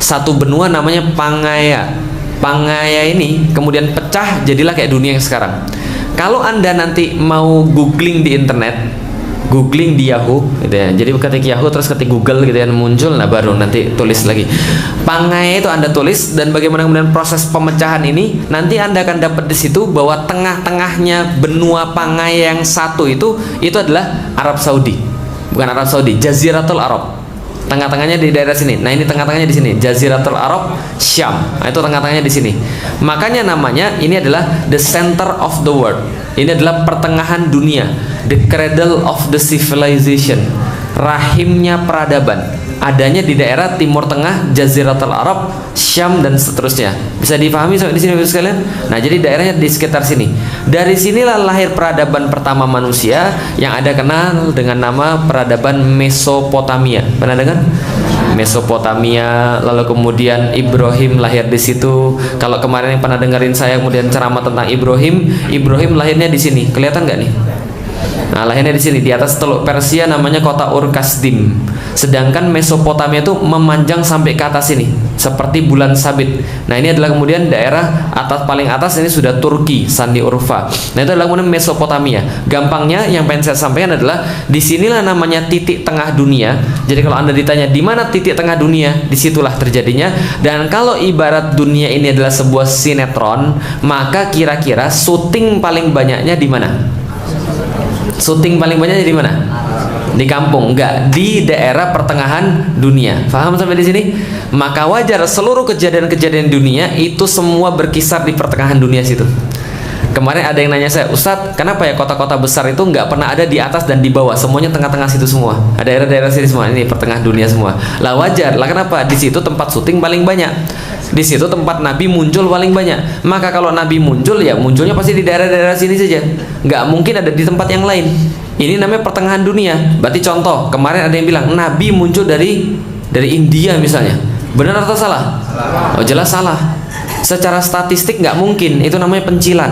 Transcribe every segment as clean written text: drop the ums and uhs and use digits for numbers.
satu benua namanya Pangaea. Pangaea ini kemudian pecah jadilah kayak dunia yang sekarang. Kalau Anda nanti mau googling di internet, googling di Yahoo gitu ya. Jadi ketik Yahoo terus ketik Google gitu ya, muncul, nah baru nanti tulis lagi Pangaea itu Anda tulis, dan bagaimana kemudian proses pemecahan ini, nanti Anda akan dapat di situ bahwa tengah-tengahnya benua Pangaea yang satu itu adalah Arab Saudi. Bukan Arab Saudi, Jaziratul Arab. Tengah-tengahnya di daerah sini. Nah, ini tengah-tengahnya di sini, Jaziratul Arab, Syam. Nah, itu tengah-tengahnya di sini. Makanya namanya ini adalah the center of the world. Ini adalah pertengahan dunia, the cradle of the civilization, rahimnya peradaban. Adanya di daerah Timur Tengah, Jaziratul Arab, Syam, dan seterusnya. Bisa dipahami sampai di sini Bapak sekalian? Nah, jadi daerahnya di sekitar sini. Dari sinilah lahir peradaban pertama manusia yang ada kenal dengan nama peradaban Mesopotamia. Pernah dengar? Mesopotamia, lalu kemudian Ibrahim lahir di situ. Kalau kemarin yang pernah dengerin saya kemudian ceramah tentang Ibrahim, Ibrahim lahirnya di sini. Kelihatan nggak nih? Nah, lahirnya di sini, di atas Teluk Persia namanya kota Ur-Kasdim. Sedangkan Mesopotamia itu memanjang sampai ke atas sini, seperti bulan sabit. Nah, ini adalah kemudian daerah atas, paling atas ini sudah Turki, Sandi Urfa. Nah, itu adalah kemudian Mesopotamia. Gampangnya yang pengen saya sampaikan adalah disinilah namanya titik tengah dunia. Jadi kalau Anda ditanya di mana titik tengah dunia, disitulah terjadinya. Dan kalau ibarat dunia ini adalah sebuah sinetron, maka kira-kira syuting paling banyaknya di mana? Syuting paling banyaknya di mana? Di kampung, enggak, di daerah pertengahan dunia. Paham sampai di sini? Maka wajar seluruh kejadian-kejadian dunia itu semua berkisar di pertengahan dunia situ. Kemarin ada yang nanya saya, Ustadz, kenapa ya kota-kota besar itu nggak pernah ada di atas dan di bawah, semuanya tengah-tengah situ semua? Ada daerah-daerah sini semua, ini pertengahan dunia semua. Lah wajar, lah kenapa? Di situ tempat syuting paling banyak. Di situ tempat Nabi muncul paling banyak. Maka kalau Nabi muncul, ya munculnya pasti di daerah-daerah sini saja. Nggak mungkin ada di tempat yang lain. Ini namanya pertengahan dunia. Berarti contoh, kemarin ada yang bilang Nabi muncul dari India misalnya. Benar atau salah? Oh jelas salah. Secara statistik nggak mungkin. Itu namanya pencilan.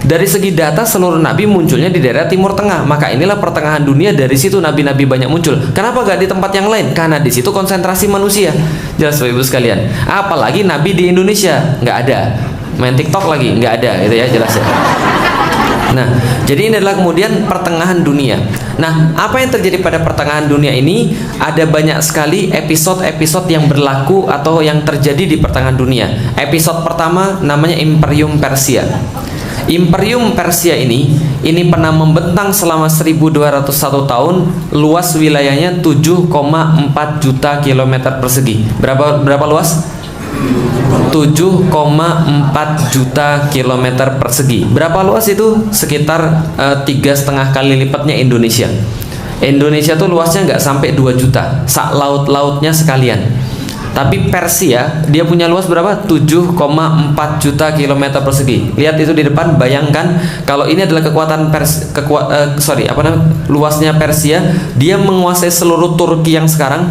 Dari segi data seluruh nabi munculnya di daerah Timur Tengah. Maka inilah pertengahan dunia, dari situ nabi-nabi banyak muncul. Kenapa gak di tempat yang lain? Karena di situ konsentrasi manusia. Jelas Bapak Ibu sekalian. Apalagi nabi di Indonesia nggak ada. Main TikTok lagi nggak ada, gitu ya, jelas ya. Nah, jadi ini adalah kemudian pertengahan dunia. Nah, apa yang terjadi pada pertengahan dunia ini? Ada banyak sekali episode-episode yang berlaku atau yang terjadi di pertengahan dunia. Episode pertama namanya Imperium Persia. Imperium Persia ini pernah membentang selama 1201 tahun, luas wilayahnya 7,4 juta kilometer persegi. Berapa luas? 7,4 juta kilometer persegi. Berapa luas itu? Sekitar 3,5 kali lipatnya Indonesia. Indonesia tuh luasnya nggak sampai 2 juta, sak laut-lautnya sekalian. Tapi Persia dia punya luas berapa? 7,4 juta kilometer persegi. Lihat itu di depan, bayangkan kalau ini adalah luasnya Persia, dia menguasai seluruh Turki yang sekarang,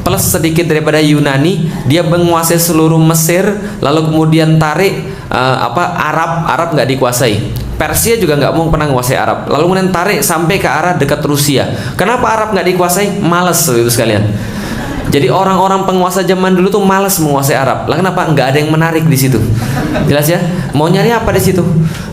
plus sedikit daripada Yunani, dia menguasai seluruh Mesir, lalu kemudian tarik Arab nggak dikuasai. Persia juga nggak mau pernah menguasai Arab. Lalu kemudian tarik sampai ke arah dekat Rusia. Kenapa Arab nggak dikuasai? Males itu sekalian. Jadi orang-orang penguasa zaman dulu tuh malas menguasai Arab. Lah kenapa? Nggak ada yang menarik di situ. Jelas ya? Mau nyari apa di situ?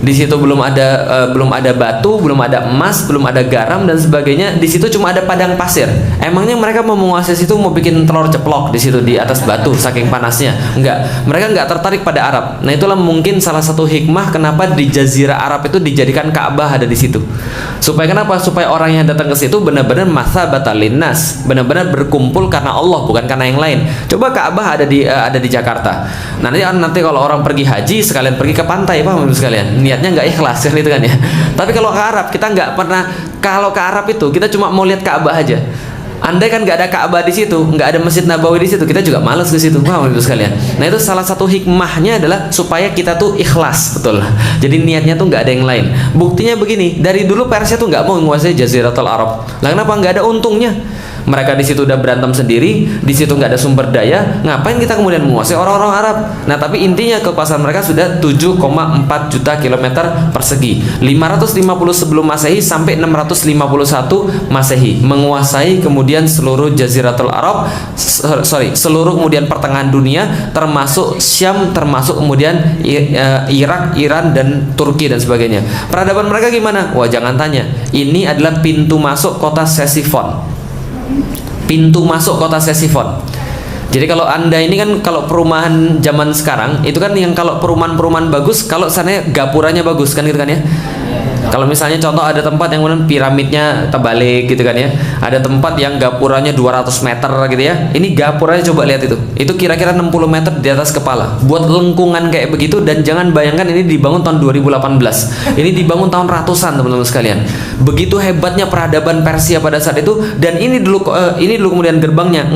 Di situ belum ada batu, belum ada emas, belum ada garam dan sebagainya. Di situ cuma ada padang pasir. Emangnya mereka mau menguasai situ, mau bikin telur ceplok di situ di atas batu saking panasnya? Enggak. Mereka nggak tertarik pada Arab. Nah, itulah mungkin salah satu hikmah kenapa di Jazirah Arab itu dijadikan Ka'bah ada di situ. Supaya kenapa? Supaya orang yang datang ke situ benar-benar masabatan linnas, benar-benar berkumpul karena Allah, bukan karena yang lain. Coba Ka'bah ada di Jakarta. Nanti kalau orang pergi haji sekalian pergi ke pantai, paham sekalian? Niatnya nggak ikhlas kan itu kan ya. Tapi kalau ke Arab kita nggak pernah. Kalau ke Arab itu kita cuma mau lihat Ka'bah aja. Andai kan nggak ada Ka'bah di situ, nggak ada Masjid Nabawi di situ, kita juga malas ke situ, paham ibu sekalian. Nah itu salah satu hikmahnya adalah supaya kita tuh ikhlas, betul. Jadi niatnya tuh nggak ada yang lain. Buktinya begini, dari dulu Persia tuh nggak mau menguasai Jaziratul Arab. Lah kenapa? Nggak ada untungnya. Mereka di situ udah berantem sendiri, di situ nggak ada sumber daya, ngapain kita kemudian menguasai orang-orang Arab? Nah, tapi intinya kekuasaan mereka sudah 7,4 juta kilometer persegi, 550 sebelum Masehi sampai 651 Masehi, menguasai kemudian seluruh Jaziratul Arab, seluruh kemudian pertengahan dunia, termasuk Syam, termasuk kemudian Irak, Iran, dan Turki dan sebagainya. Peradaban mereka gimana? Wah, jangan tanya. Ini adalah pintu masuk kota Ctesiphon. Pintu masuk kota Ctesiphon. Jadi kalau Anda ini kan, kalau perumahan zaman sekarang itu kan, yang kalau perumahan-perumahan bagus, kalau sana gapuranya bagus kan gitu kan ya. Kalau misalnya contoh ada tempat yang kemudian piramidnya terbalik gitu kan ya. Ada tempat yang gapuranya 200 meter gitu ya. Ini gapuranya coba lihat itu. Itu kira-kira 60 meter di atas kepala. Buat lengkungan kayak begitu, dan jangan bayangkan ini dibangun tahun 2018. Ini dibangun tahun ratusan, teman-teman sekalian. Begitu hebatnya peradaban Persia pada saat itu, dan ini dulu kemudian gerbangnya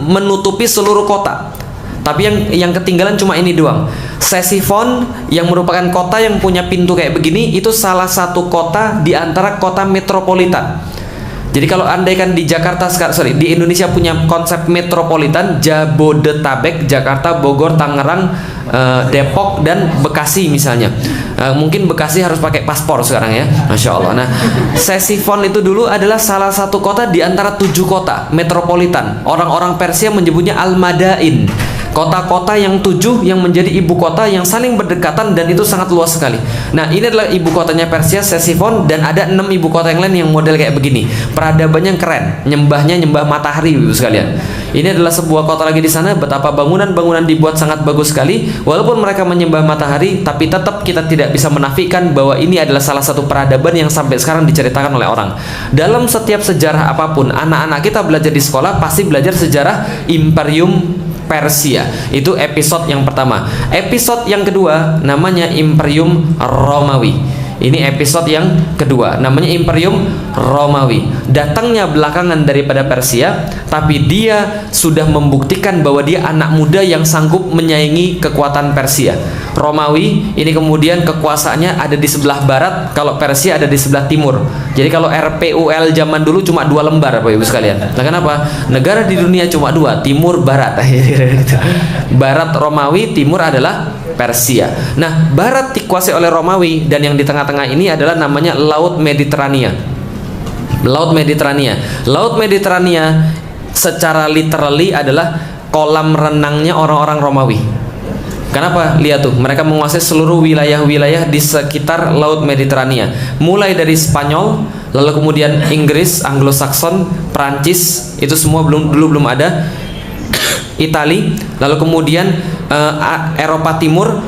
menutupi seluruh kota. Tapi yang ketinggalan cuma ini doang. Ctesiphon yang merupakan kota yang punya pintu kayak begini, itu salah satu kota di antara kota metropolitan. Jadi kalau andaikan di Jakarta di Indonesia punya konsep metropolitan, Jabodetabek, Jakarta, Bogor, Tangerang, Depok, dan Bekasi misalnya. Mungkin Bekasi harus pakai paspor sekarang ya, Masya Allah. Nah, Ctesiphon itu dulu adalah salah satu kota di antara 7 kota metropolitan. Orang-orang Persia menyebutnya Al-Madain. Kota-kota yang 7 yang menjadi ibu kota yang saling berdekatan, dan itu sangat luas sekali. Nah, ini adalah ibu kotanya Persia, Ctesiphon, dan ada 6 ibu kota yang lain yang model kayak begini. Peradabannya keren, nyembahnya nyembah matahari, ibu sekalian. Ini adalah sebuah kota lagi di sana. Betapa bangunan-bangunan dibuat sangat bagus sekali. Walaupun mereka menyembah matahari, tapi tetap kita tidak bisa menafikan bahwa ini adalah salah satu peradaban yang sampai sekarang diceritakan oleh orang. Dalam setiap sejarah apapun, anak-anak kita belajar di sekolah pasti belajar sejarah Imperium Persia. Itu episode yang pertama. Episode yang kedua namanya Imperium Romawi. Ini episode yang kedua, namanya Imperium Romawi. Datangnya belakangan daripada Persia, tapi dia sudah membuktikan bahwa dia anak muda yang sanggup menyaingi kekuatan Persia. Romawi ini kemudian kekuasaannya ada di sebelah barat, kalau Persia ada di sebelah timur. Jadi kalau RPUL zaman dulu cuma 2 lembar, Bapak Ibu sekalian. Nah, kenapa? Negara di dunia cuma 2, timur barat. Barat Romawi, timur adalah Persia. Nah, barat dikuasai oleh Romawi, dan yang di tengah-tengah ini adalah namanya Laut Mediterania. Laut Mediterania. Laut Mediterania secara literally adalah kolam renangnya orang-orang Romawi. Kenapa? Lihat tuh, mereka menguasai seluruh wilayah-wilayah di sekitar Laut Mediterania. Mulai dari Spanyol, lalu kemudian Inggris, Anglo-Saxon, Prancis, itu semua belum ada. Itali, lalu kemudian Eropa Timur,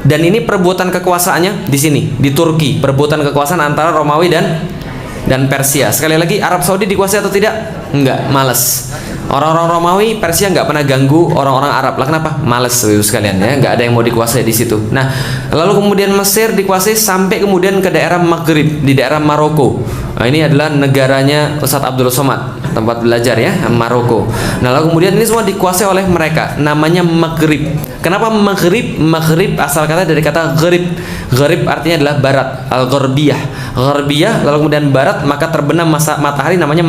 dan ini perebutan kekuasaannya di sini, di Turki. Perebutan kekuasaan antara Romawi dan Persia. Sekali lagi, Arab Saudi dikuasai atau tidak? Enggak, males. Orang-orang Romawi, Persia nggak pernah ganggu orang-orang Arab. Lah kenapa? Males sekalian ya, nggak ada yang mau dikuasai di situ. Nah, lalu kemudian Mesir dikuasai sampai kemudian ke daerah Maghrib, di daerah Maroko. Nah, ini adalah negaranya Ustadz Abdul Somad, tempat belajar ya, Maroko. Nah, lalu kemudian ini semua dikuasai oleh mereka, namanya Maghrib. Kenapa Maghrib? Maghrib asal kata dari kata gharib. Gharib artinya adalah barat, al-gharbiyah. Gharbiyah, lalu kemudian barat, maka terbenam matahari namanya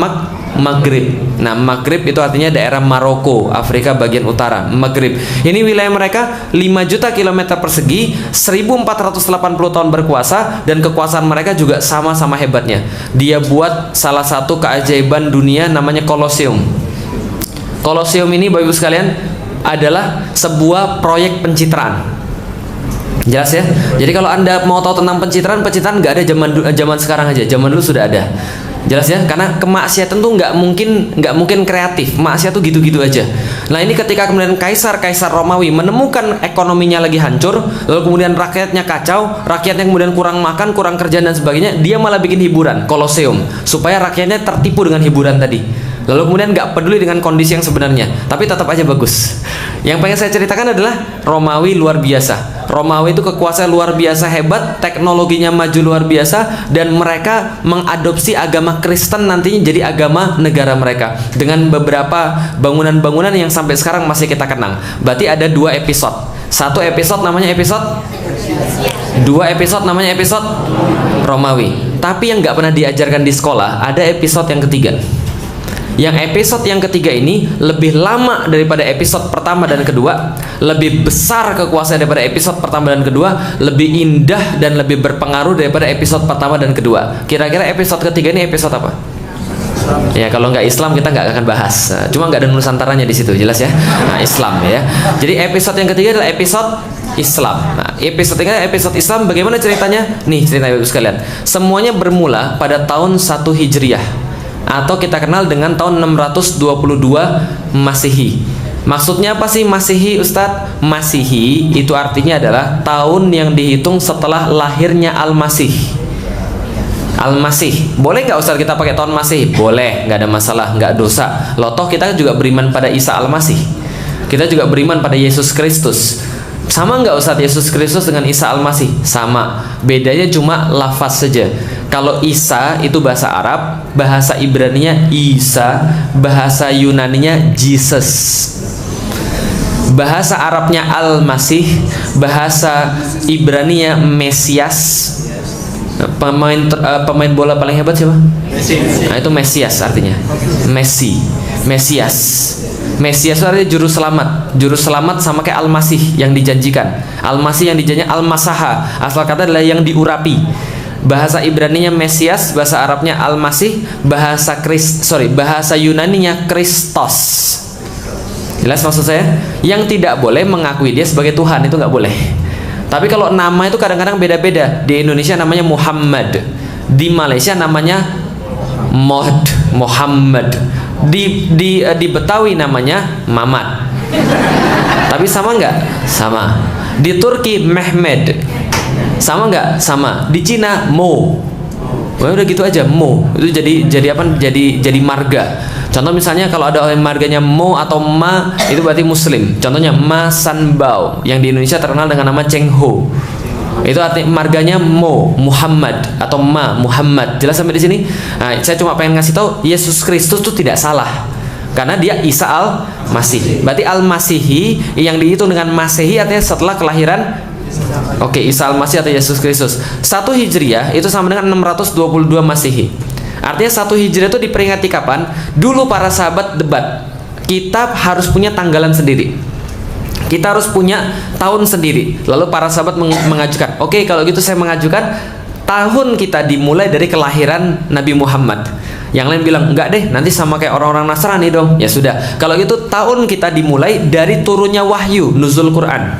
Maghrib. Nah, Maghrib itu artinya daerah Maroko, Afrika bagian utara. Maghrib. Ini wilayah mereka 5 juta kilometer persegi, 1480 tahun berkuasa, dan kekuasaan mereka juga sama-sama hebatnya. Dia buat salah satu keajaiban dunia namanya Kolosium. Kolosium ini, Bapak Ibu sekalian, adalah sebuah proyek pencitraan. Jelas ya? Jadi kalau Anda mau tahu tentang pencitraan nggak ada zaman sekarang aja. Zaman dulu sudah ada. Jelas ya? Karena kemaksiatan tuh nggak mungkin kreatif. Maksiat tuh gitu-gitu aja. Nah, ini ketika kemudian Kaisar Romawi menemukan ekonominya lagi hancur, lalu kemudian rakyatnya kacau, rakyatnya kemudian kurang makan, kurang kerjaan dan sebagainya, dia malah bikin hiburan, Kolosium, supaya rakyatnya tertipu dengan hiburan tadi. Lalu kemudian nggak peduli dengan kondisi yang sebenarnya, tapi tetap aja bagus. Yang pengen saya ceritakan adalah Romawi luar biasa. Romawi itu kekuasaan luar biasa hebat, teknologinya maju luar biasa, dan mereka mengadopsi agama Kristen nantinya jadi agama negara mereka dengan beberapa bangunan-bangunan yang sampai sekarang masih kita kenang. Berarti ada 2 episode. 1 episode namanya episode, 2 episode namanya episode Romawi. Tapi yang nggak pernah diajarkan di sekolah, ada episode yang ketiga. Yang episode yang ketiga ini lebih lama daripada episode pertama dan kedua, lebih besar kekuasaan daripada episode pertama dan kedua, lebih indah dan lebih berpengaruh daripada episode pertama dan kedua. Kira-kira episode ketiga ini episode apa? Ya, kalau nggak Islam kita nggak akan bahas. Cuma nggak ada nusantaranya di situ, jelas ya. Nah, Islam ya. Jadi episode yang ketiga adalah episode Islam. Nah, episode ini episode Islam. Bagaimana ceritanya? Nih ceritanya Ibu sekalian. Semuanya bermula pada tahun 1 Hijriah, atau kita kenal dengan tahun 622 Masehi. Maksudnya apa sih Masehi, Ustadz? Masehi itu artinya adalah tahun yang dihitung setelah lahirnya Al-Masih. Al-Masih. Boleh nggak Ustadz kita pakai tahun Masehi? Boleh, nggak ada masalah, nggak dosa. Loh, toh kita juga beriman pada Isa Al-Masih. Kita juga beriman pada Yesus Kristus. Sama nggak Ustadz Yesus Kristus dengan Isa Al-Masih? Sama. Bedanya cuma lafaz saja. Kalau Isa itu bahasa Arab, bahasa Ibraninya Isa, bahasa Yunaninya Jesus. Bahasa Arabnya Al-Masih, bahasa Ibraninya Mesias. Pemain bola paling hebat siapa? Nah, itu Mesias artinya. Mesias. Mesias itu artinya juru selamat. Juru selamat sama kayak Al-Masih yang dijanjikan. Al-Masih yang dijanjikan Al-Masaha. Asal kata adalah yang diurapi. Bahasa Ibraninya Mesias, bahasa Arabnya Al-Masih, bahasa Yunaninya Kristos. Jelas maksud saya? Yang tidak boleh mengakui dia sebagai Tuhan, itu nggak boleh. Tapi kalau nama itu kadang-kadang beda-beda. Di Indonesia namanya Muhammad, di Malaysia namanya Muhammad, di Betawi namanya Mamat. Tapi sama nggak? Sama. Di Turki Mehmed. Sama nggak? Sama. Di Cina Mo. Wah, udah gitu aja Mo. Itu jadi apa? Jadi marga. Contoh misalnya kalau ada orang marganya Mo atau Ma, itu berarti Muslim. Contohnya Ma Sanbao yang di Indonesia terkenal dengan nama Cheng Ho. Itu artinya marganya Mo Muhammad atau Ma Muhammad. Jelas sampai di sini? Nah, saya cuma pengen ngasih tahu Yesus Kristus itu tidak salah. Karena dia Isa Al-Masih. Berarti Al-Masihi yang dihitung dengan Masehi artinya setelah kelahiran Isa Al-Masih atau Yesus Kristus. 1 Hijriah itu sama dengan 622 Masehi. Artinya 1 Hijriah itu diperingati kapan? Dulu para sahabat debat. Kita harus punya tanggalan sendiri. Kita harus punya tahun sendiri. Lalu para sahabat mengajukan, oke, kalau gitu saya mengajukan tahun kita dimulai dari kelahiran Nabi Muhammad. Yang lain bilang, enggak deh, nanti sama kayak orang-orang Nasrani dong. Ya sudah, kalau gitu tahun kita dimulai dari turunnya wahyu, nuzul Quran.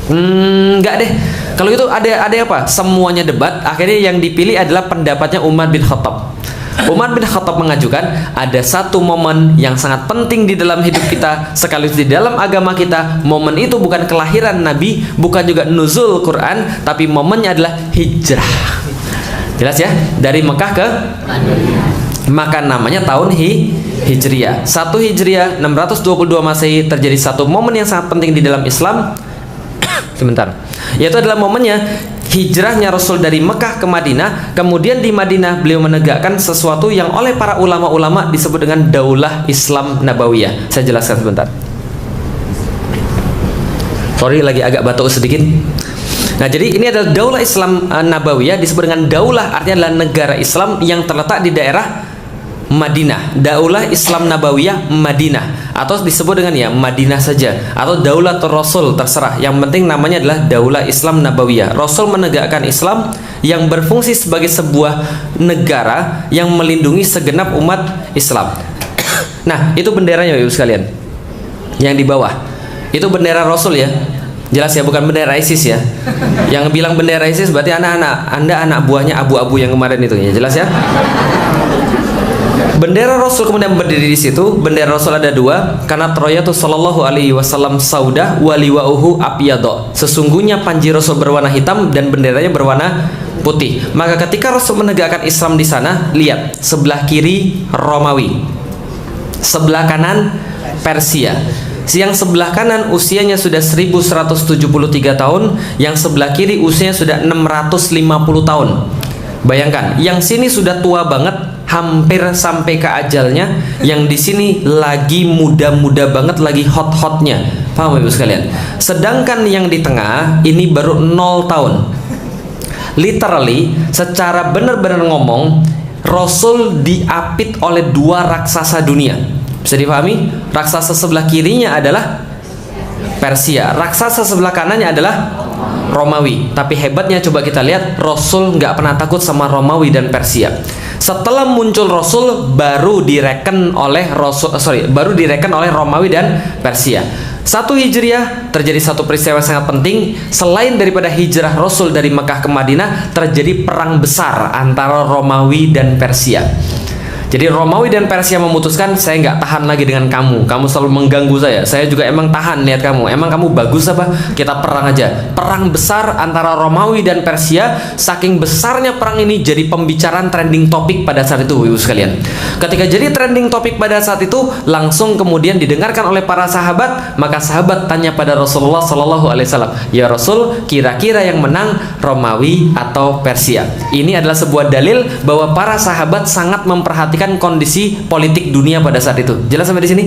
Enggak deh. Kalau itu ada apa? Semuanya debat. Akhirnya yang dipilih adalah pendapatnya Umar bin Khattab. Umar bin Khattab mengajukan ada satu momen yang sangat penting di dalam hidup kita, sekaligus di dalam agama kita. Momen itu bukan kelahiran Nabi, bukan juga nuzul Quran, tapi momennya adalah hijrah. Jelas ya? Dari Mekah ke maka namanya tahun Hijriah. 1 Hijriah 622 Masehi terjadi satu momen yang sangat penting di dalam Islam. Sebentar. Yaitu adalah momennya hijrahnya Rasul dari Mekah ke Madinah. Kemudian di Madinah beliau menegakkan sesuatu yang oleh para ulama-ulama disebut dengan Daulah Islam Nabawiyah. Saya jelaskan sebentar. Sorry, lagi agak batuk sedikit. Nah, jadi ini adalah Daulah Islam Nabawiyah, disebut dengan daulah artinya adalah negara Islam yang terletak di daerah Madinah. Daulah Islam Nabawiyah Madinah, atau disebut dengan ya Madinah saja, atau Daulah Rasul, terserah. Yang penting namanya adalah Daulah Islam Nabawiyah. Rasul menegakkan Islam yang berfungsi sebagai sebuah negara yang melindungi segenap umat Islam. Nah, itu benderanya Ibu sekalian. Yang di bawah itu bendera Rasul ya. Jelas ya, bukan bendera ISIS ya. Yang bilang bendera ISIS berarti Anda anak buahnya abu-abu yang kemarin itu ya. Jelas ya. Bendera Rasul kemudian berdiri di situ. Bendera Rasul ada dua, karena Troyatu sallallahu alaihi wasallam saudah waliwauhu abyadha. Sesungguhnya panji Rasul berwarna hitam dan benderanya berwarna putih. Maka ketika Rasul menegakkan Islam di sana, lihat sebelah kiri Romawi, sebelah kanan Persia. Yang sebelah kanan usianya sudah 1173 tahun, yang sebelah kiri usianya sudah 650 tahun. Bayangkan, yang sini sudah tua banget, hampir sampai ke ajalnya, yang di sini lagi muda-muda banget, lagi hot-hotnya. Paham Ibu sekalian? Sedangkan yang di tengah ini baru 0 tahun. Literally, secara benar-benar ngomong, Rasul diapit oleh dua raksasa dunia. Bisa dipahami? Raksasa sebelah kirinya adalah Persia, raksasa sebelah kanannya adalah Romawi. Tapi hebatnya coba kita lihat, Rasul nggak pernah takut sama Romawi dan Persia. Setelah muncul Rasul baru direken oleh Romawi dan Persia. 1 Hijriah terjadi satu peristiwa yang sangat penting. Selain daripada hijrah Rasul dari Mekah ke Madinah, terjadi perang besar antara Romawi dan Persia. Jadi Romawi dan Persia memutuskan, saya nggak tahan lagi dengan kamu. Kamu selalu mengganggu saya. Saya juga emang tahan lihat kamu. Emang kamu bagus apa? Kita perang aja. Perang besar antara Romawi dan Persia. Saking besarnya perang ini jadi pembicaraan trending topik pada saat itu, ibu sekalian. Ketika jadi trending topik pada saat itu, langsung kemudian didengarkan oleh para sahabat. Maka sahabat tanya pada Rasulullah Sallallahu Alaihi Wasallam, ya Rasul, kira-kira yang menang Romawi atau Persia? Ini adalah sebuah dalil bahwa para sahabat sangat memperhatikan kondisi politik dunia pada saat itu. Jelas sampai di sini?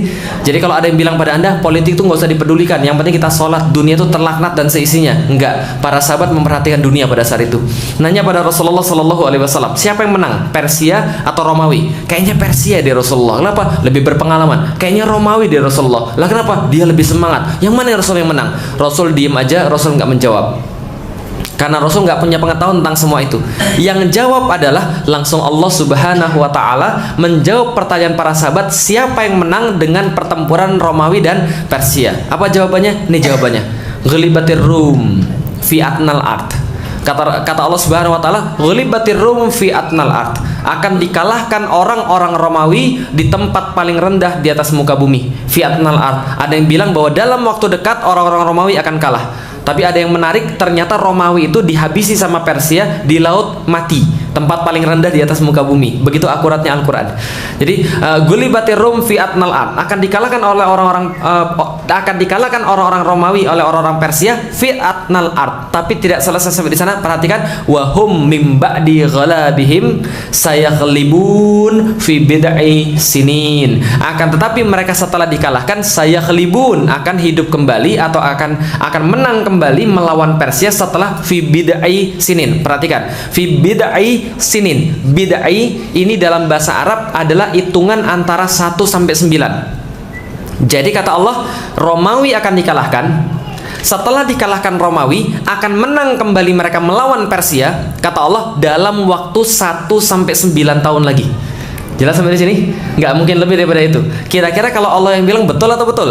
Jadi kalau ada yang bilang pada Anda politik itu nggak usah dipedulikan, yang penting kita sholat, dunia itu terlaknat dan seisinya. Enggak, para sahabat memperhatikan dunia pada saat itu. Nanya pada Rasulullah Sallallahu Alaihi Wasallam, siapa yang menang, Persia atau Romawi? Kayaknya Persia deh Rasulullah. Kenapa? Lebih berpengalaman. Kayaknya Romawi deh Rasulullah. Lah kenapa? Dia lebih semangat. Yang mana Rasul yang menang? Rasul diem aja, Rasul nggak menjawab. Karena Rasul nggak punya pengetahuan tentang semua itu. Yang jawab adalah langsung Allah Subhanahu Wa Taala menjawab pertanyaan para sahabat, siapa yang menang dengan pertempuran Romawi dan Persia? Apa jawabannya? Ini jawabannya. Ghalibatir Rum fi atnal ard. Kata Allah Subhanahu Wa Taala, Ghalibatir Rum fi atnal ard. Akan dikalahkan orang-orang Romawi di tempat paling rendah di atas muka bumi. Fi atnal ard. Ada yang bilang bahwa dalam waktu dekat orang-orang Romawi akan kalah. Tapi ada yang menarik, ternyata Romawi itu dihabisi sama Persia di Laut Mati, tempat paling rendah di atas muka bumi. Begitu akuratnya Al-Quran. Jadi Ghulibatir Rum fi atnal ard, akan dikalahkan oleh orang-orang Romawi oleh orang-orang Persia fi atnal ard. Tapi tidak selesai sampai di sana. Perhatikan, wahum mim ba'di ghalabihim sayaghlibun fi bid'i sinin. Akan tetapi mereka setelah dikalahkan sayaghlibun, akan hidup kembali atau akan menang kembali melawan Persia setelah fi bid'i sinin. Perhatikan, fi bid'i sinin. Bid'i ini dalam bahasa Arab adalah hitungan antara 1 sampai 9. Jadi kata Allah, Romawi akan dikalahkan. Setelah dikalahkan Romawi, akan menang kembali mereka melawan Persia. Kata Allah, dalam waktu 1 sampai 9 tahun lagi. Jelas sampai di sini? Nggak mungkin lebih daripada itu. Kira-kira kalau Allah yang bilang betul atau betul?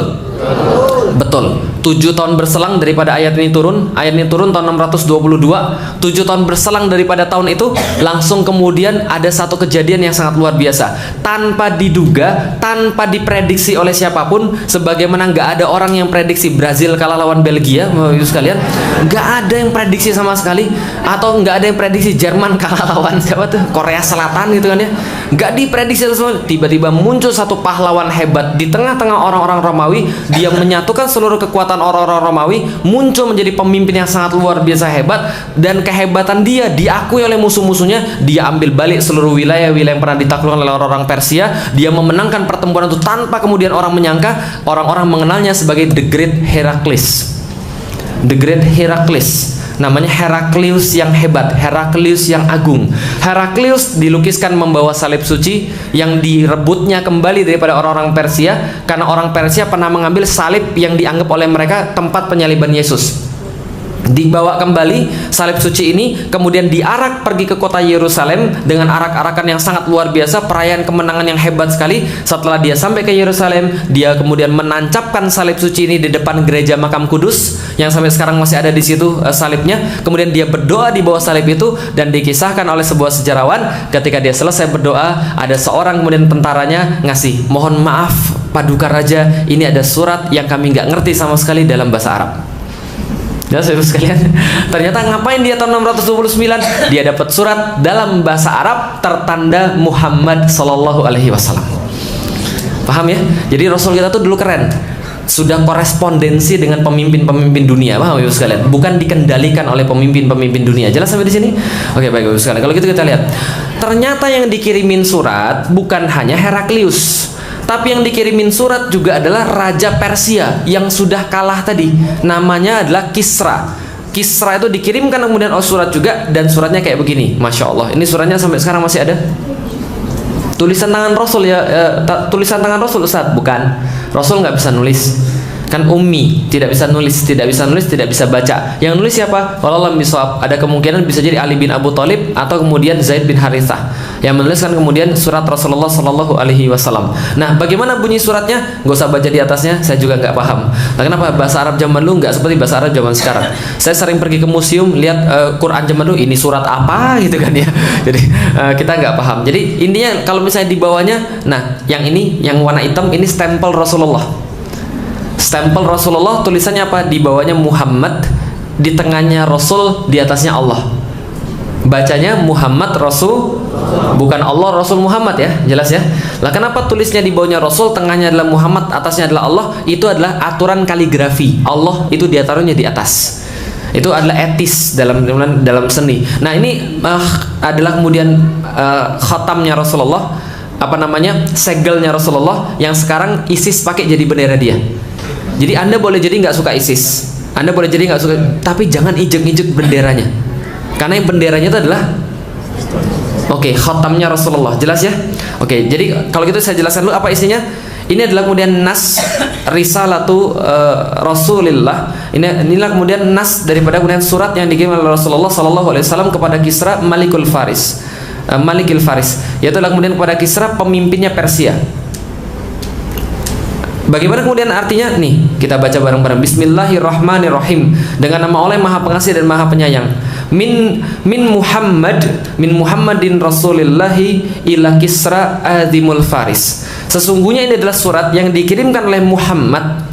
Betul. 7 tahun berselang daripada ayat ini turun tahun 622. 7 tahun berselang daripada tahun itu, langsung kemudian ada satu kejadian yang sangat luar biasa, tanpa diduga, tanpa diprediksi oleh siapapun. Sebagaimana nggak ada orang yang prediksi Brazil kalah lawan Belgia, itu sekalian, nggak ada yang prediksi sama sekali. Atau nggak ada yang prediksi Jerman kalah lawan siapa tuh, Korea Selatan gitu kan ya, nggak diprediksi semua. Tiba-tiba muncul satu pahlawan hebat di tengah-tengah orang-orang Romawi. Dia menyatukan seluruh kekuatan orang-orang Romawi, muncul menjadi pemimpin yang sangat luar biasa hebat. Dan kehebatan dia diakui oleh musuh-musuhnya. Dia ambil balik seluruh wilayah-wilayah yang pernah ditaklukkan oleh orang-orang Persia. Dia memenangkan pertempuran itu tanpa kemudian orang menyangka. Orang-orang mengenalnya sebagai The Great Heracles. The Great Heracles. Namanya Heraklius yang hebat, Heraklius yang agung. Heraklius dilukiskan membawa salib suci yang direbutnya kembali daripada orang-orang Persia, karena orang Persia pernah mengambil salib yang dianggap oleh mereka tempat penyaliban Yesus. Dibawa kembali salib suci ini, kemudian diarak pergi ke kota Yerusalem dengan arak-arakan yang sangat luar biasa, perayaan kemenangan yang hebat sekali. Setelah dia sampai ke Yerusalem, dia kemudian menancapkan salib suci ini di depan gereja Makam Kudus yang sampai sekarang masih ada di situ salibnya. Kemudian dia berdoa di bawah salib itu, dan dikisahkan oleh sebuah sejarawan, ketika dia selesai berdoa, ada seorang kemudian tentaranya ngasih, mohon maaf Paduka Raja, ini ada surat yang kami nggak ngerti sama sekali dalam bahasa Arab. Ya, saudara sekalian, ternyata ngapain dia tahun 629? Dia dapat surat dalam bahasa Arab tertanda Muhammad Sallallahu Alaihi Wasallam. Paham ya? Jadi Rasul kita tuh dulu keren, sudah korespondensi dengan pemimpin-pemimpin dunia. Paham ya sekalian? Bukan dikendalikan oleh pemimpin-pemimpin dunia. Jelas sampai di sini? Oke, baik Bapak sekalian. Kalau gitu kita lihat, ternyata yang dikirimin surat bukan hanya Heraklius, tapi yang dikirimin surat juga adalah Raja Persia yang sudah kalah tadi. Namanya adalah Kisra. Kisra itu dikirimkan kemudian surat juga, dan suratnya kayak begini. Masya Allah, ini suratnya sampai sekarang masih ada. Tulisan tangan Rasul ya, tulisan tangan Rasul Ustaz, bukan. Rasul nggak bisa nulis, kan ummi, tidak bisa nulis, tidak bisa baca. Yang nulis siapa? Wallahu bisawab. Ada kemungkinan bisa jadi Ali bin Abu Thalib atau kemudian Zaid bin Harithah yang menuliskan kemudian surat Rasulullah Shallallahu Alaihi Wasallam. Nah, bagaimana bunyi suratnya? Gak usah baca di atasnya, saya juga nggak paham. Nah, kenapa bahasa Arab zaman dulu nggak seperti bahasa Arab zaman sekarang? Saya sering pergi ke museum lihat Quran zaman dulu, ini surat apa gitu kan ya. Jadi kita nggak paham. Jadi intinya kalau misalnya di bawahnya, nah yang ini yang warna hitam ini stempel Rasulullah. Stempel Rasulullah, tulisannya apa? Di bawahnya Muhammad, di tengahnya Rasul, di atasnya Allah. Bacanya Muhammad Rasul, bukan Allah Rasul Muhammad ya, jelas ya. Lah kenapa tulisnya di bawahnya Rasul, tengahnya adalah Muhammad, atasnya adalah Allah? Itu adalah aturan kaligrafi. Allah itu dia taruhnya di atas. Itu adalah etis dalam seni. Nah ini adalah kemudian khatamnya Rasulullah, apa namanya, segelnya Rasulullah yang sekarang ISIS pakai jadi bendera dia. Jadi Anda boleh jadi nggak suka ISIS, Anda boleh jadi nggak suka, tapi jangan injek-injek benderanya, karena yang benderanya itu adalah khatamnya Rasulullah, jelas ya. Jadi kalau gitu saya jelaskan dulu apa isinya. Ini adalah kemudian nas risalatu Rasulillah. Inilah kemudian nas daripada kemudian surat yang dikirim oleh Rasulullah Sallallahu Alaihi Wasallam kepada Kisra Malikul Faris, Malikil Faris, yaitu adalah kemudian kepada Kisra pemimpinnya Persia. Bagaimana kemudian artinya? Nih, kita baca bareng-bareng. Bismillahirrahmanirrahim. Dengan nama Allah yang Maha Pengasih dan Maha Penyayang. Min Muhammadin Rasulillahi ila Kisra Azimul Faris. Sesungguhnya ini adalah surat yang dikirimkan oleh Muhammad,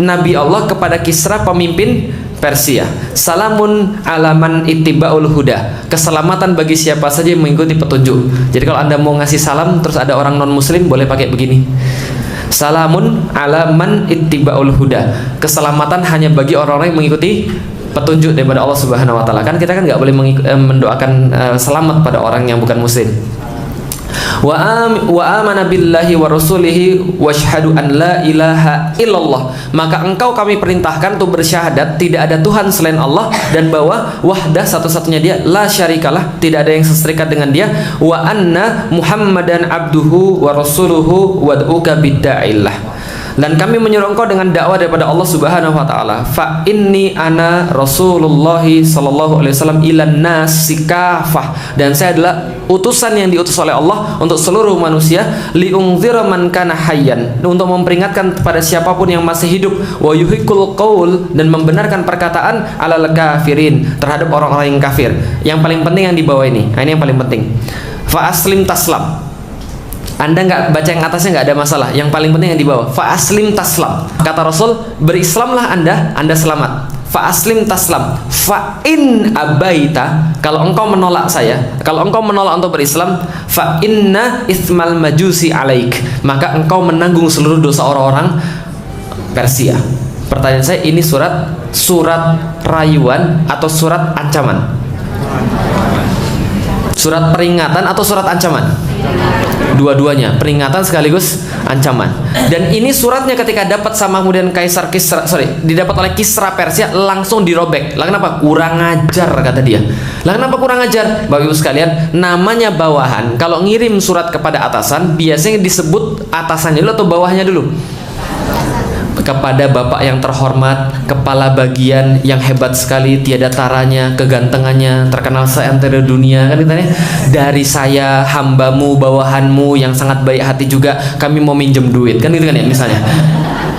Nabi Allah, kepada Kisra pemimpin Persia. Salamun alaman ittiba'ul huda. Keselamatan bagi siapa saja yang mengikuti petunjuk. Jadi kalau Anda mau ngasih salam terus ada orang non muslim, boleh pakai begini. Salamun ala man ittiba'ul huda. Keselamatan hanya bagi orang-orang yang mengikuti petunjuk daripada Allah Subhanahu wa taala. Kan kita kan enggak boleh mendoakan selamat pada orang yang bukan muslim. Wa amana billahi wa rasulihi washhadu an la ilaha illallah. Maka engkau kami perintahkan untuk bersyahadat tidak ada Tuhan selain Allah, dan bahwa wahdah satu-satunya dia, la syarikalah, tidak ada yang seserikat dengan dia, wa anna muhammadan abduhu wa rasuluhu wad'uka bidda'illah. Dan kami menyuruh engkau dengan dakwah daripada Allah Subhanahu wa taala. Fa inni ana Rasulullah sallallahu alaihi wasallam ilan nasi kafah. Dan saya adalah utusan yang diutus oleh Allah untuk seluruh manusia, liunzira man kana hayyan, untuk memperingatkan kepada siapapun yang masih hidup, wa yuhiqul qaul, dan membenarkan perkataan alal kafirin, terhadap orang-orang yang kafir. Yang paling penting yang di bawah ini. Nah, ini yang paling penting. Fa aslim taslam. Anda nggak baca yang atasnya nggak ada masalah. Yang paling penting yang di bawah. Fa aslim taslam. Kata Rasul, berislamlah Anda selamat. Fa aslim taslam. Fa in abaita, kalau engkau menolak saya, kalau engkau menolak untuk berislam, fa inna ismal majusi alaik, maka engkau menanggung seluruh dosa orang-orang Persia. Pertanyaan saya, ini surat rayuan atau surat ancaman? Surat peringatan atau surat ancaman? Dua-duanya, peringatan sekaligus ancaman. Dan ini suratnya ketika dapat sama kemudian didapat oleh Kisra Persia, langsung dirobek. Lah kenapa? Kurang ajar, kata dia. Lah kenapa kurang ajar? Bapak Ibu sekalian, namanya bawahan. Kalau ngirim surat kepada atasan, biasanya disebut atasannya dulu atau bawahnya dulu? Kepada Bapak yang terhormat, kepala bagian yang hebat sekali, tiada taranya, kegantengannya, terkenal seantero dunia, kan ditanya, dari saya hambamu, bawahanmu yang sangat baik hati juga, kami mau minjem duit, kan gitu kan ya, misalnya.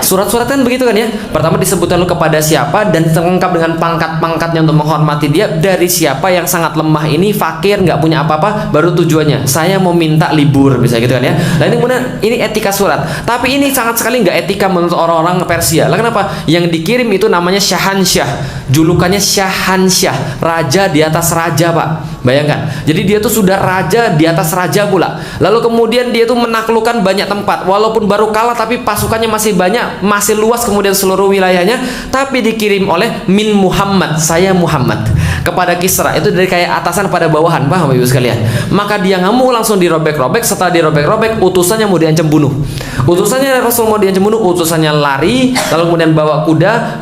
Surat-surat kan begitu kan ya. Pertama disebutkan lu kepada siapa, dan lengkap dengan pangkat-pangkatnya untuk menghormati dia. Dari siapa yang sangat lemah ini, fakir, nggak punya apa-apa, baru tujuannya, saya mau minta libur, bisa gitu kan ya. Nah ini kemudian, ini etika surat. Tapi ini sangat sekali nggak etika menurut orang-orang Persia. Lah kenapa? Yang dikirim itu namanya Syahansyah, julukannya Syahansyah, raja di atas raja, Pak. Bayangkan. Jadi dia tuh sudah raja di atas raja pula. Lalu kemudian dia tuh menaklukkan banyak tempat. Walaupun baru kalah tapi pasukannya masih banyak, masih luas kemudian seluruh wilayahnya, tapi dikirim oleh min Muhammad, saya Muhammad, kepada Kisra. Itu dari kayak atasan pada bawahan, paham Ibu sekalian? Maka dia ngamuk, langsung dirobek-robek. Setelah dirobek-robek, utusannya mau diancam bunuh. Utusannya Rasul mau diancam bunuh, utusannya lari, lalu kemudian bawa kuda,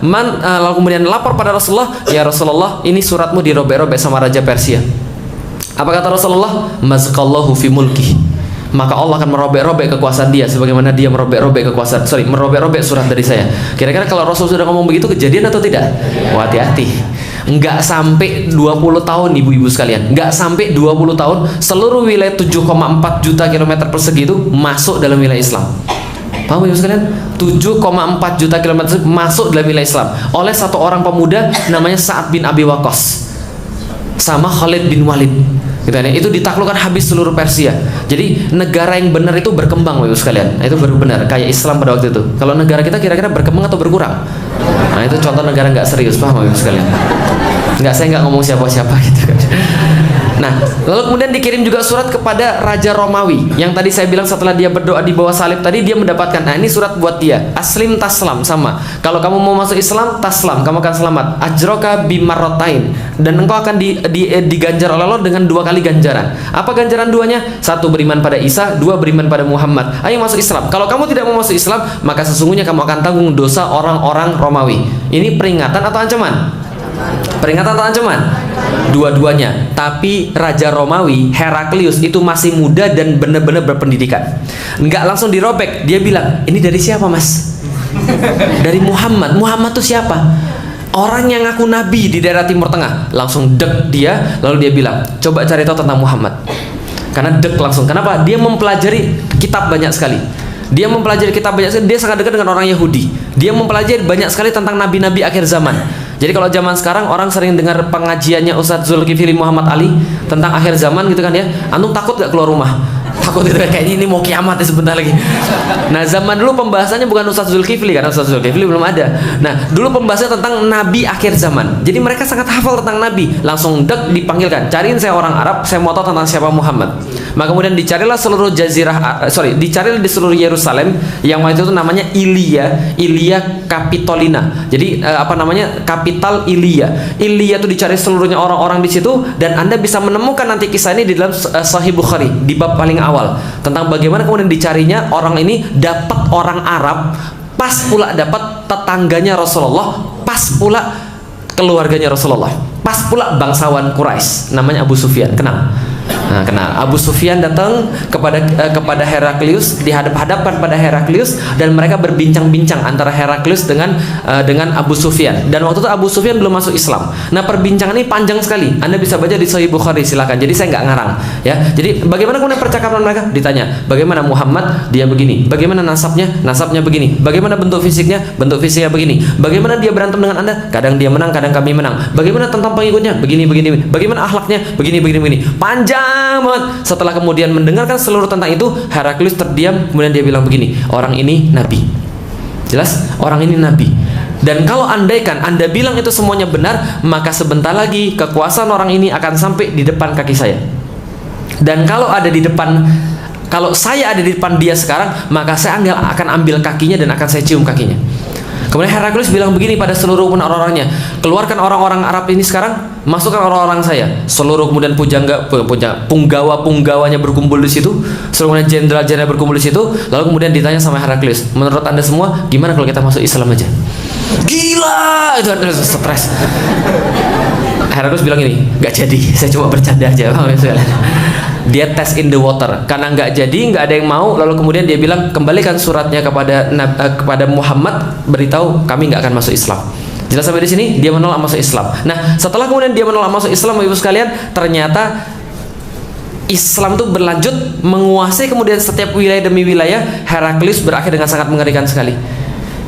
lalu kemudian lapor pada Rasulullah, ya Rasulullah, ini suratmu dirobek-robek sama Raja Persia. Apa kata Rasulullah? Mazqallahu fi mulki. maka Allah akan merobek-robek kekuasaan dia sebagaimana dia merobek-robek merobek-robek surat dari saya. Kira-kira kalau Rasul sudah ngomong begitu kejadian atau tidak? Wah, hati-hati. Nggak sampai 20 tahun ibu-ibu sekalian, nggak sampai 20 tahun seluruh wilayah 7,4 juta kilometer persegi itu masuk dalam wilayah Islam. Paham ibu sekalian? 7,4 juta kilometer masuk dalam wilayah Islam oleh satu orang pemuda namanya Sa'ad bin Abi Waqqas sama Khalid bin Walid. Gitu ya. Itu ditaklukkan habis seluruh Persia. Jadi negara yang benar itu berkembang ibu sekalian. Itu baru benar kayak Islam pada waktu itu. Kalau negara kita kira-kira berkembang atau berkurang? Nah, itu contoh negara nggak serius, paham ibu sekalian? Saya nggak ngomong siapa-siapa gitu kan. Nah, lalu kemudian dikirim juga surat kepada Raja Romawi yang tadi saya bilang setelah dia berdoa di bawah salib tadi dia mendapatkan. Nah, ini surat buat dia. Aslim taslam, sama. Kalau kamu mau masuk Islam, taslam, kamu akan selamat. Ajroka bimarrotain, dan engkau akan diganjar oleh Allah dengan 2 kali ganjaran. Apa ganjaran duanya? 1 beriman pada Isa, 2 beriman pada Muhammad. Ayo masuk Islam. Kalau kamu tidak mau masuk Islam, maka sesungguhnya kamu akan tanggung dosa orang-orang Romawi. Ini peringatan atau ancaman? Peringatan atau ancaman? Dua-duanya. Tapi Raja Romawi Heraklius itu masih muda dan benar-benar berpendidikan. Nggak langsung dirobek. Dia bilang, ini dari siapa mas? Dari Muhammad. Muhammad itu siapa? Orang yang ngaku nabi di daerah Timur Tengah. Langsung dek dia. Lalu dia bilang, coba cari tahu tentang Muhammad. Karena dek langsung. Kenapa? Dia mempelajari kitab banyak sekali. Dia mempelajari kitab banyak sekali. Dia sangat dekat dengan orang Yahudi. Dia mempelajari banyak sekali tentang nabi-nabi akhir zaman. Jadi kalau zaman sekarang orang sering dengar pengajiannya Ustadz Zulkifli Muhammad Ali tentang akhir zaman gitu kan ya. Antum takut gak keluar rumah? Takut gitu kan, kayaknya ini mau kiamat ya sebentar lagi. Nah, zaman dulu pembahasannya bukan Ustadz Zulkifli karena Ustadz Zulkifli belum ada. Nah, dulu pembahasannya tentang nabi akhir zaman. Jadi mereka sangat hafal tentang nabi. Langsung dek dipanggilkan, cariin saya orang Arab, saya mau tahu tentang siapa Muhammad. Maka kemudian dicarilah seluruh dicarilah di seluruh Yerusalem yang waktu itu namanya Ilia Capitolina. Jadi kapital Ilia itu dicari seluruhnya orang-orang di situ, dan Anda bisa menemukan nanti kisah ini di dalam Sahih Bukhari di bab paling awal tentang bagaimana kemudian dicarinya orang ini dapat orang Arab, pas pula dapat tetangganya Rasulullah, pas pula keluarganya Rasulullah, pas pula bangsawan Quraisy namanya Abu Sufyan. Nah, kenal. Abu Sufyan datang kepada Heraklius, dihadap-hadapkan pada Heraklius, dan mereka berbincang-bincang antara Heraklius dengan Abu Sufyan. Dan waktu itu Abu Sufyan belum masuk Islam. Nah, perbincangan ini panjang sekali. Anda bisa baca di Sahih Bukhari, silakan. Jadi saya nggak ngarang, ya. Jadi bagaimana kemudian percakapan mereka? Ditanya, bagaimana Muhammad? Dia begini. Bagaimana nasabnya? Nasabnya begini. Bagaimana bentuk fisiknya? Bentuk fisiknya begini. Bagaimana dia berantem dengan Anda? Kadang dia menang, kadang kami menang. Bagaimana tentang pengikutnya? Begini. Bagaimana akhlaknya? Begini. Panjang banget. Setelah kemudian mendengarkan seluruh tentang itu, Heraklius terdiam. Kemudian dia bilang begini, orang ini nabi. Jelas? Orang ini nabi. Dan kalau andaikan Anda bilang itu semuanya benar, maka sebentar lagi kekuasaan orang ini akan sampai di depan kaki saya. Dan kalau saya ada di depan dia sekarang, maka saya akan ambil kakinya dan akan saya cium kakinya. Kemudian Heraklius bilang begini pada seluruh orang-orangnya, keluarkan orang-orang Arab ini sekarang, masukkan orang-orang saya. Seluruh kemudian punggawa-punggawanya berkumpul di situ, seluruh jenderal-jenderal berkumpul di situ. Lalu kemudian ditanya sama Heraklius, menurut Anda semua gimana kalau kita masuk Islam aja? Gila, itu ada stres. Heraklius bilang ini, nggak jadi, saya cuma bercanda aja. Dia test in the water, karena nggak jadi, nggak ada yang mau. Lalu kemudian dia bilang, kembalikan suratnya kepada Muhammad, beritahu kami nggak akan masuk Islam. Jelas sampai di sini? Dia menolak masuk Islam. Nah, setelah kemudian dia menolak masuk Islam, ibu sekalian, ternyata Islam itu berlanjut menguasai kemudian setiap wilayah demi wilayah. Heraklius berakhir dengan sangat mengerikan sekali.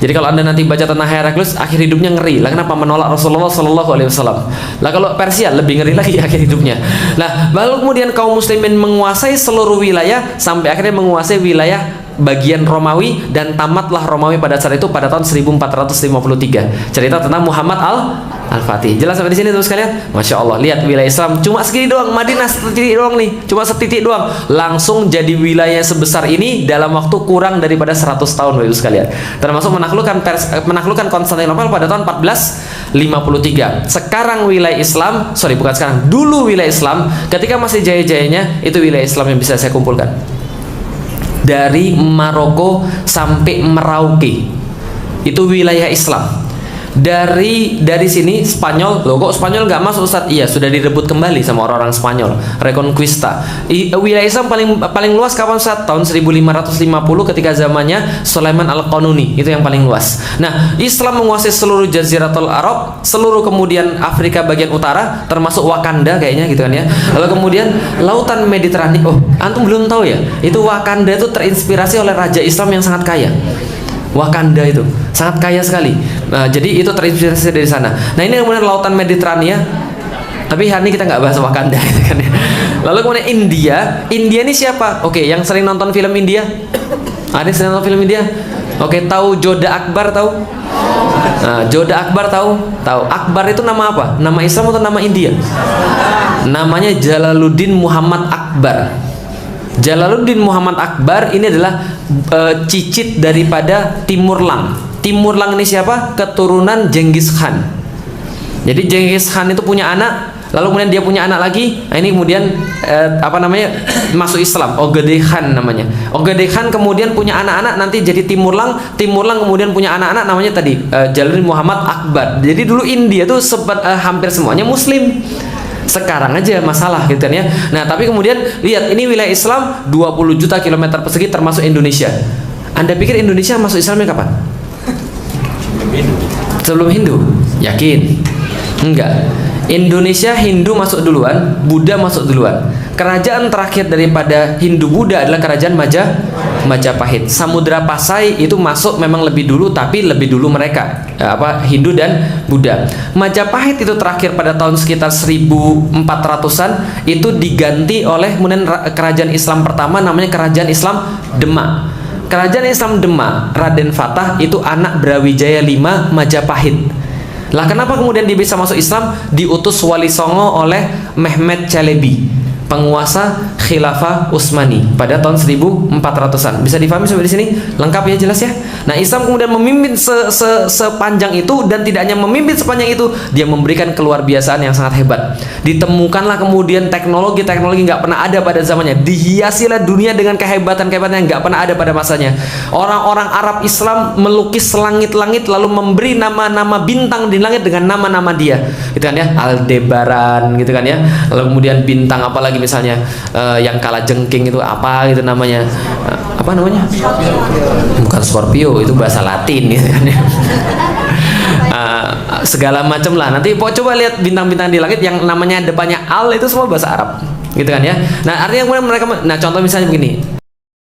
Jadi kalau Anda nanti baca tentang Heraklius, akhir hidupnya ngeri. Lah kenapa? Menolak Rasulullah Shallallahu Alaihi Wasallam. Lah kalau Persia lebih ngeri lagi akhir hidupnya. Nah, lalu kemudian kaum muslimin menguasai seluruh wilayah sampai akhirnya menguasai wilayah bagian Romawi, dan tamatlah Romawi pada saat itu pada tahun 1453. Cerita tentang Muhammad Al-Fatih. Jelas sampai di sini terus sekalian? Masya Allah, lihat wilayah Islam cuma segini doang, Madinah setitik doang nih, cuma setitik doang, langsung jadi wilayah sebesar ini dalam waktu kurang daripada 100 tahun, Bapak Ibu sekalian. Termasuk menaklukkan Konstantinopel pada tahun 1453. Sekarang wilayah Islam, dulu wilayah Islam ketika masih jaya-jayanya itu wilayah Islam yang bisa saya kumpulkan. Dari Maroko sampai Merauke itu wilayah Islam. Dari sini Spanyol, loh kok Spanyol nggak masuk Ustaz? Iya, sudah direbut kembali sama orang-orang Spanyol, Reconquista. Wilayah Islam paling luas kapan Ustaz? Tahun 1550 ketika zamannya Sulaiman Al-Qanuni, itu yang paling luas. Nah, Islam menguasai seluruh Jaziratul Arab, seluruh kemudian Afrika bagian utara, termasuk Wakanda kayaknya gitu kan ya. Lalu kemudian Lautan Mediterania. Oh, antum belum tahu ya? Itu Wakanda itu terinspirasi oleh raja Islam yang sangat kaya. Wakanda itu sangat kaya sekali. Nah, jadi itu terinspirasi dari sana. Nah, ini kemudian Lautan Mediterania. Tapi hari ini kita nggak bahas Wakanda gitu kan ya. Lalu kemudian India. India ini siapa? Oke, yang sering nonton film India? Ada yang sering nonton film India? Oke, tahu Joda Akbar tahu? Nah, Joda Akbar tahu? Tahu. Akbar itu nama apa? Nama Islam atau nama India? Namanya Jalaluddin Muhammad Akbar. Jalaluddin Muhammad Akbar ini adalah cicit daripada Timurlang. Timurlang ini siapa? Keturunan Genghis Khan. Jadi Genghis Khan itu punya anak, lalu kemudian dia punya anak lagi. Nah, ini kemudian masuk Islam. Ogedei Khan namanya. Ogedei Khan kemudian punya anak-anak, nanti jadi Timurlang. Timurlang kemudian punya anak-anak, namanya tadi Jalaluddin Muhammad Akbar. Jadi dulu India tuh hampir semuanya Muslim. Sekarang aja masalah gitu kan ya. Nah, tapi kemudian lihat, ini wilayah Islam 20 juta kilometer persegi termasuk Indonesia. Anda pikir Indonesia masuk Islamnya kapan? Sebelum Hindu? Yakin? Enggak. Indonesia Hindu masuk duluan, Buddha masuk duluan. Kerajaan terakhir daripada Hindu Buddha adalah kerajaan Majapahit. Samudra Pasai itu masuk memang lebih dulu, tapi lebih dulu mereka Hindu dan Buddha. Majapahit itu terakhir pada tahun sekitar 1400-an, itu diganti oleh kemudian kerajaan Islam pertama, namanya kerajaan Islam Demak. Kerajaan Islam Demak, Raden Fatah itu anak Brawijaya V Majapahit. Lah kenapa kemudian dia bisa masuk Islam? Diutus Wali Songo oleh Mehmet Chelebi, penguasa Khilafah Utsmani pada tahun 1400-an. Bisa difahami sampai di sini? Lengkap ya, jelas ya? Nah, Islam kemudian memimpin sepanjang itu, dan tidak hanya memimpin sepanjang itu, dia memberikan keluar biasaan yang sangat hebat. Ditemukanlah kemudian teknologi nggak pernah ada pada zamannya. Dihiasilah dunia dengan kehebatan-kehebatan yang nggak pernah ada pada masanya. Orang-orang Arab Islam melukis langit-langit, lalu memberi nama-nama bintang di langit dengan nama-nama dia, gitu kan ya? Aldebaran, gitu kan ya? Lalu kemudian bintang apa lagi misalnya, yang kala jengking itu apa gitu namanya, apa namanya? Bukan Scorpio, itu bahasa Latin gitu kan ya. Segala macam lah. Nanti coba lihat bintang-bintang di langit yang namanya depannya al, itu semua bahasa Arab, gitu kan ya. Nah, artinya kemudian mereka, nah contoh misalnya begini,